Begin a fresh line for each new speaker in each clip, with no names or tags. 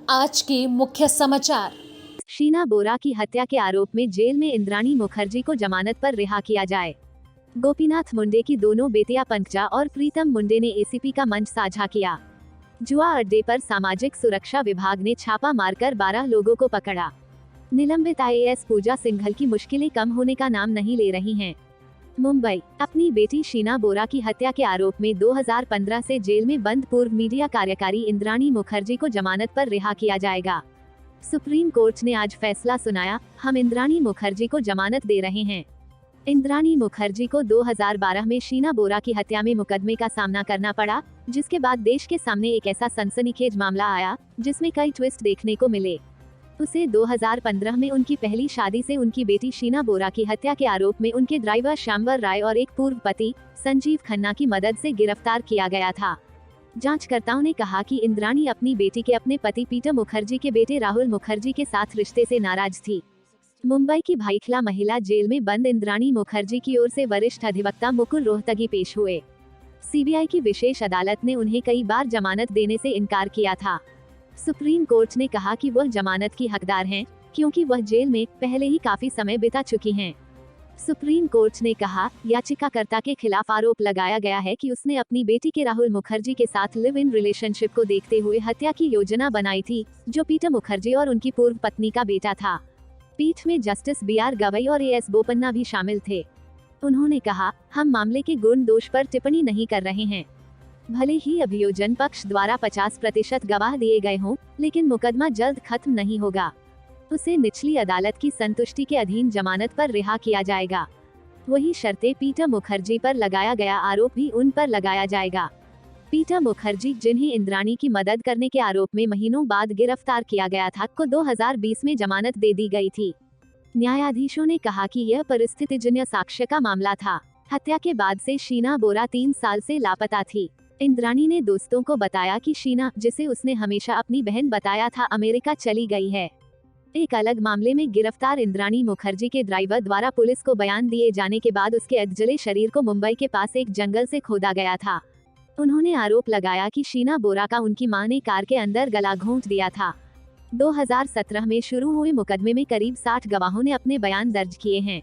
आज के मुख्य समाचार।
शीना बोरा की हत्या के आरोप में जेल में इंद्राणी मुखर्जी को जमानत पर रिहा किया जाए। गोपीनाथ मुंडे की दोनों बेटियां पंकजा और प्रीतम मुंडे ने एसीपी का मंच साझा किया। जुआ अड्डे पर सामाजिक सुरक्षा विभाग ने छापा मारकर 12 लोगों को पकड़ा। निलंबित आईएएस पूजा सिंघल की मुश्किलें कम होने का नाम नहीं ले रही हैं। मुंबई, अपनी बेटी शीना बोरा की हत्या के आरोप में 2015 से जेल में बंद पूर्व मीडिया कार्यकारी इंद्राणी मुखर्जी को जमानत पर रिहा किया जाएगा। सुप्रीम कोर्ट ने आज फैसला सुनाया, हम इंद्राणी मुखर्जी को जमानत दे रहे हैं। इंद्राणी मुखर्जी को 2012 में शीना बोरा की हत्या में मुकदमे का सामना करना पड़ा, जिसके बाद देश के सामने एक ऐसा सनसनीखेज मामला आया जिसमें कई ट्विस्ट देखने को मिले। उसे 2015 में उनकी पहली शादी से उनकी बेटी शीना बोरा की हत्या के आरोप में उनके ड्राइवर श्यामवर राय और एक पूर्व पति संजीव खन्ना की मदद से गिरफ्तार किया गया था। जांचकर्ताओं ने कहा कि इंद्राणी अपनी बेटी के अपने पति पीटर मुखर्जी के बेटे राहुल मुखर्जी के साथ रिश्ते से नाराज थी। मुंबई की भाईखला महिला जेल में बंद इंद्राणी मुखर्जी की ओर से वरिष्ठ अधिवक्ता मुकुल रोहतगी पेश हुए। सीबीआई की विशेष अदालत ने उन्हें कई बार जमानत देने से इनकार किया था। सुप्रीम कोर्ट ने कहा कि वह जमानत की हकदार हैं, क्योंकि वह जेल में पहले ही काफी समय बिता चुकी हैं। सुप्रीम कोर्ट ने कहा, याचिकाकर्ता के खिलाफ आरोप लगाया गया है कि उसने अपनी बेटी के राहुल मुखर्जी के साथ लिव इन रिलेशनशिप को देखते हुए हत्या की योजना बनाई थी, जो पीटर मुखर्जी और उनकी पूर्व पत्नी का बेटा था। पीठ में जस्टिस बीआर गवई और एएस बोपन्ना भी शामिल थे। उन्होंने कहा, हम मामले के गुण दोष पर टिप्पणी नहीं कर रहे हैं। भले ही अभियोजन पक्ष द्वारा 50% गवाह दिए गए हों, लेकिन मुकदमा जल्द खत्म नहीं होगा। उसे निचली अदालत की संतुष्टि के अधीन जमानत पर रिहा किया जाएगा। वही शर्तें पीटर मुखर्जी पर लगाया गया आरोप भी उन पर लगाया जाएगा। पीटर मुखर्जी, जिन्हें इंद्राणी की मदद करने के आरोप में महीनों बाद गिरफ्तार किया गया था, को 2020 में जमानत दे दी गई थी। न्यायाधीशों ने कहा कि यह परिस्थितिजन्य साक्ष्य का मामला था। हत्या के बाद से शीना बोरा 3 साल से लापता थी। इंद्राणी ने दोस्तों को बताया कि शीना, जिसे उसने हमेशा अपनी बहन बताया था, अमेरिका चली गई है। एक अलग मामले में गिरफ्तार इंद्राणी मुखर्जी के ड्राइवर द्वारा पुलिस को बयान दिए जाने के बाद उसके अधजले शरीर को मुंबई के पास एक जंगल से खोदा गया था। उन्होंने आरोप लगाया कि शीना बोरा का उनकी मां ने कार के अंदर गला घोंट दिया था। 2017 में शुरू हुए मुकदमे में करीब 60 गवाहों ने अपने बयान दर्ज किए हैं।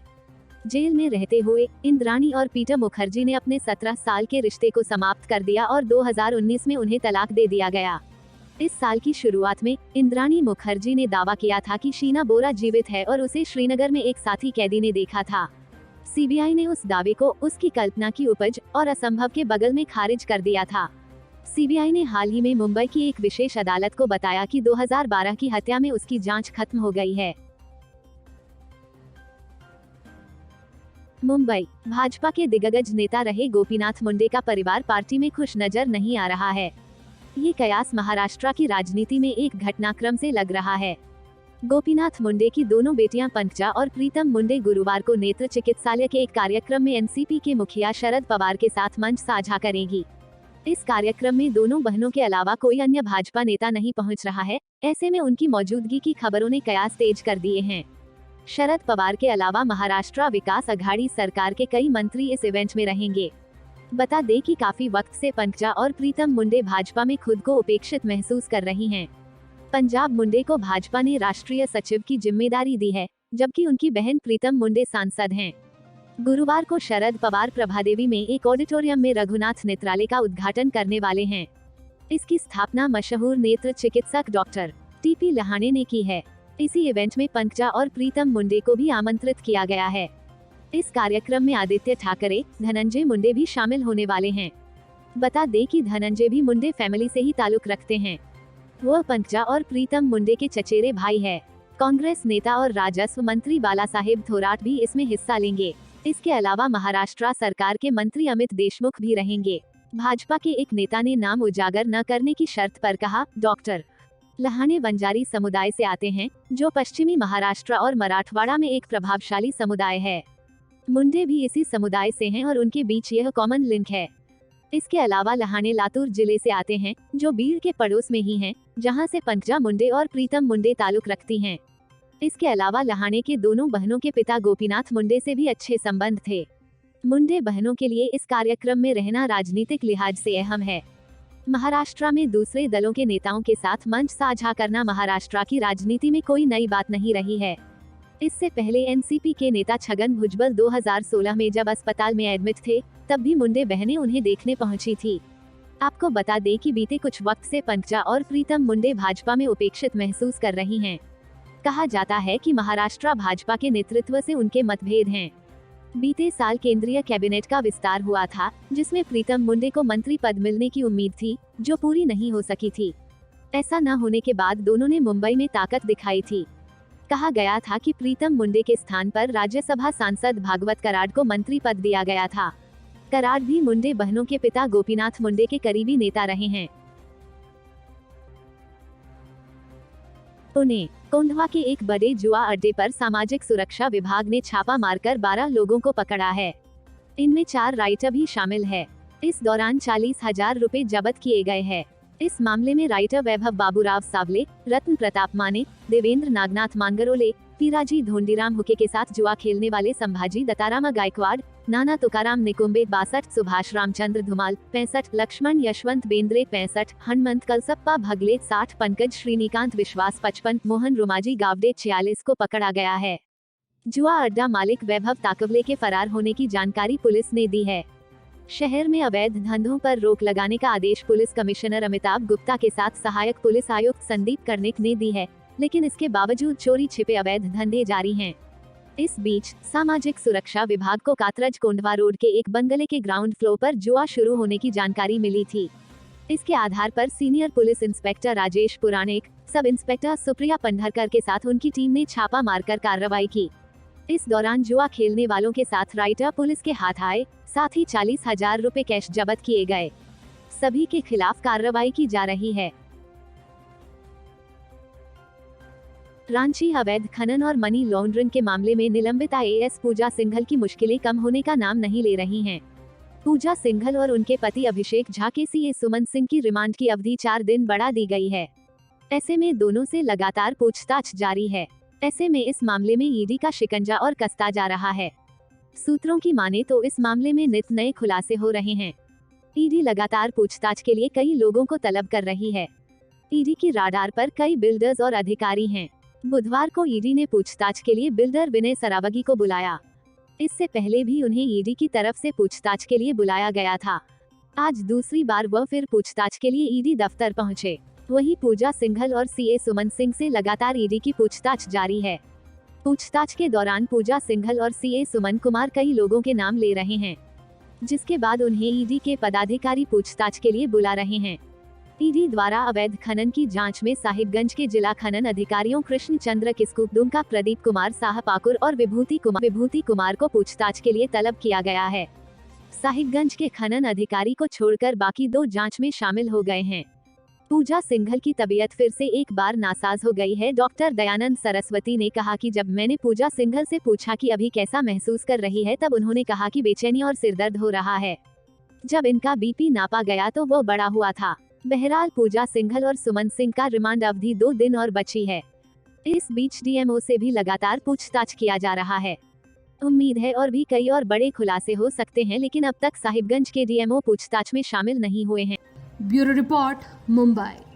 जेल में रहते हुए इंद्राणी और पीटर मुखर्जी ने अपने 17 साल के रिश्ते को समाप्त कर दिया और 2019 में उन्हें तलाक दे दिया गया। इस साल की शुरुआत में इंद्राणी मुखर्जी ने दावा किया था कि शीना बोरा जीवित है और उसे श्रीनगर में एक साथी कैदी ने देखा था। सीबीआई ने उस दावे को उसकी कल्पना की उपज और असंभव के बगल में खारिज कर दिया था। सीबीआई ने हाल ही में मुंबई की एक विशेष अदालत को बताया कि 2012 की हत्या में उसकी जांच खत्म हो गई है। मुंबई, भाजपा के दिग्गज नेता रहे गोपीनाथ मुंडे का परिवार पार्टी में खुश नजर नहीं आ रहा है। ये कयास महाराष्ट्र की राजनीति में एक घटनाक्रम से लग रहा है। गोपीनाथ मुंडे की दोनों बेटियां पंकजा और प्रीतम मुंडे गुरुवार को नेत्र चिकित्सालय के एक कार्यक्रम में एनसीपी के मुखिया शरद पवार के साथ मंच साझा करेंगी। इस कार्यक्रम में दोनों बहनों के अलावा कोई अन्य भाजपा नेता नहीं पहुंच रहा है। ऐसे में उनकी मौजूदगी की खबरों ने कयास तेज कर दिए हैं। शरद पवार के अलावा महाराष्ट्र विकास अघाड़ी सरकार के कई मंत्री इस इवेंट में रहेंगे। बता दें कि काफी वक्त से पंकजा और प्रीतम मुंडे भाजपा में खुद को उपेक्षित महसूस कर रही हैं। पंजाब मुंडे को भाजपा ने राष्ट्रीय सचिव की जिम्मेदारी दी है, जबकि उनकी बहन प्रीतम मुंडे सांसद हैं। गुरुवार को शरद पवार प्रभादेवी में एक ऑडिटोरियम में रघुनाथ नेत्रालय का उद्घाटन करने वाले हैं। इसकी स्थापना मशहूर नेत्र चिकित्सक डॉक्टर टीपी लहाने ने की है। इसी इवेंट में पंकजा और प्रीतम मुंडे को भी आमंत्रित किया गया है। इस कार्यक्रम में आदित्य ठाकरे, धनंजय मुंडे भी शामिल होने वाले हैं। बता दें कि धनंजय भी मुंडे फैमिली से ही ताल्लुक रखते हैं। वह पंकजा और प्रीतम मुंडे के चचेरे भाई है। कांग्रेस नेता और राजस्व मंत्री बालासाहेब थोराट भी इसमें हिस्सा लेंगे। इसके अलावा महाराष्ट्र सरकार के मंत्री अमित देशमुख भी रहेंगे। भाजपा के एक नेता ने नाम उजागर न करने की शर्त पर कहा, डॉक्टर लहाने बंजारी समुदाय से आते हैं, जो पश्चिमी महाराष्ट्र और मराठवाड़ा में एक प्रभावशाली समुदाय है। मुंडे भी इसी समुदाय से हैं और उनके बीच यह कॉमन लिंक है। इसके अलावा लहाने लातूर जिले से आते हैं, जो बीड़ के पड़ोस में ही हैं, जहां से पंकजा मुंडे और प्रीतम मुंडे ताल्लुक रखती हैं। इसके अलावा लहाने के दोनों बहनों के पिता गोपीनाथ मुंडे से भी अच्छे संबंध थे। मुंडे बहनों के लिए इस कार्यक्रम में रहना राजनीतिक लिहाज से अहम है। महाराष्ट्र में दूसरे दलों के नेताओं के साथ मंच साझा करना महाराष्ट्र की राजनीति में कोई नई बात नहीं रही है। इससे पहले एनसीपी के नेता छगन भुजबल 2016 में जब अस्पताल में एडमिट थे, तब भी मुंडे बहनें उन्हें देखने पहुंची थी। आपको बता दें कि बीते कुछ वक्त से पंकजा और प्रीतम मुंडे भाजपा में उपेक्षित महसूस कर रही हैं। कहा जाता है कि महाराष्ट्र भाजपा के नेतृत्व से उनके मतभेद हैं। बीते साल केंद्रीय कैबिनेट का विस्तार हुआ था, जिसमें प्रीतम मुंडे को मंत्री पद मिलने की उम्मीद थी, जो पूरी नहीं हो सकी थी। ऐसा न होने के बाद दोनों ने मुंबई में ताकत दिखाई थी। कहा गया था कि प्रीतम मुंडे के स्थान पर राज्यसभा सांसद भागवत कराड को मंत्री पद दिया गया था। कराड भी मुंडे बहनों के पिता गोपीनाथ मुंडे के करीबी नेता रहे हैं। पुणे कोंढवा के एक बड़े जुआ अड्डे पर सामाजिक सुरक्षा विभाग ने छापा मारकर 12 लोगों को पकड़ा है। इनमें 4 राइटर भी शामिल है। इस दौरान 40,000 रुपए जब्त किए गए हैं। इस मामले में राइटर वैभव बाबूराव सावले, रत्न प्रताप माने, देवेंद्र नागनाथ मांगरोले, पीराजी धोंडीराम हुके के साथ जुआ खेलने वाले संभाजी दत्ताराम गायकवाड़, नाना तुकाराम निकुंबे 62, सुभाष रामचंद्र धुमाल 65, लक्ष्मण यशवंत बेंद्रे 65, हनुमंत कलसप्पा भगले 60, पंकज श्रीनिकांत विश्वास 55, मोहन रुमाजी गावडे 46 को पकड़ा गया है। जुआ अड्डा मालिक वैभव ताकवले के फरार होने की जानकारी पुलिस ने दी है। शहर में अवैध धंधों पर रोक लगाने का आदेश पुलिस कमिश्नर अमिताभ गुप्ता के साथ सहायक पुलिस आयुक्त संदीप कर्णिक ने दी है, लेकिन इसके बावजूद चोरी छिपे अवैध धंधे जारी हैं। इस बीच सामाजिक सुरक्षा विभाग को कातरज कोंढवा रोड के एक बंगले के ग्राउंड फ्लोर पर जुआ शुरू होने की जानकारी मिली थी। इसके आधार पर सीनियर पुलिस इंस्पेक्टर राजेश पुराणिक, सब इंस्पेक्टर सुप्रिया पंढरकर के साथ उनकी टीम ने छापा मारकर कार्रवाई की। इस दौरान जुआ खेलने वालों के साथ राइटर पुलिस के हाथ आए, साथ ही 40,000 रुपए कैश जब्त किए गए। सभी के खिलाफ कार्रवाई की जा रही है। रांची अवैध खनन और मनी लॉन्ड्रिंग के मामले में निलंबित आईएएस पूजा सिंघल की मुश्किलें कम होने का नाम नहीं ले रही हैं। पूजा सिंघल और उनके पति अभिषेक झा के सीए सुमन सिंह की रिमांड की अवधि 4 दिन बढ़ा दी गई है। ऐसे में दोनों से लगातार पूछताछ जारी है। ऐसे में इस मामले में ईडी का शिकंजा और कसता जा रहा है। सूत्रों की माने तो इस मामले में नित नए खुलासे हो रहे हैं। ईडी लगातार पूछताछ के लिए कई लोगों को तलब कर रही है। ईडी की राडार पर कई बिल्डर्स और अधिकारी हैं। बुधवार को ईडी ने पूछताछ के लिए बिल्डर विनय सरावगी को बुलाया। इससे पहले भी उन्हें ईडी की तरफ से पूछताछ के लिए बुलाया गया था। आज दूसरी बार वह फिर पूछताछ के लिए ईडी दफ्तर पहुंचे। वहीं पूजा सिंघल और सीए सुमन सिंह से लगातार ईडी की पूछताछ जारी है। पूछताछ के दौरान पूजा सिंघल और सीए सुमन कुमार कई लोगों के नाम ले रहे हैं, जिसके बाद उन्हें ईडी के पदाधिकारी पूछताछ के लिए बुला रहे हैं। ईडी द्वारा अवैध खनन की जांच में साहिबगंज के जिला खनन अधिकारियों कृष्ण चंद्र किस्कू, दुमका प्रदीप कुमार साह पाकुर और विभूति कुमार को पूछताछ के लिए तलब किया गया है। साहिबगंज के खनन अधिकारी को छोड़कर बाकी 2 जांच में शामिल हो गए हैं। पूजा सिंघल की तबीयत फिर से एक बार नासाज हो गई है। डॉक्टर दयानंद सरस्वती ने कहा कि जब मैंने पूजा सिंघल से पूछा कि अभी कैसा महसूस कर रही है, तब उन्होंने कहा कि बेचैनी और सिरदर्द हो रहा है। जब इनका बीपी नापा गया तो वो बढ़ा हुआ था। बहरहाल पूजा सिंघल और सुमन सिंह का रिमांड अवधि 2 दिन और बची है। इस बीच डीएमओ से भी लगातार पूछताछ किया जा रहा है। उम्मीद है और भी कई और बड़े खुलासे हो सकते हैं, लेकिन अब तक साहिबगंज के डीएमओ पूछताछ में शामिल नहीं हुए हैं।
Bureau report, Mumbai.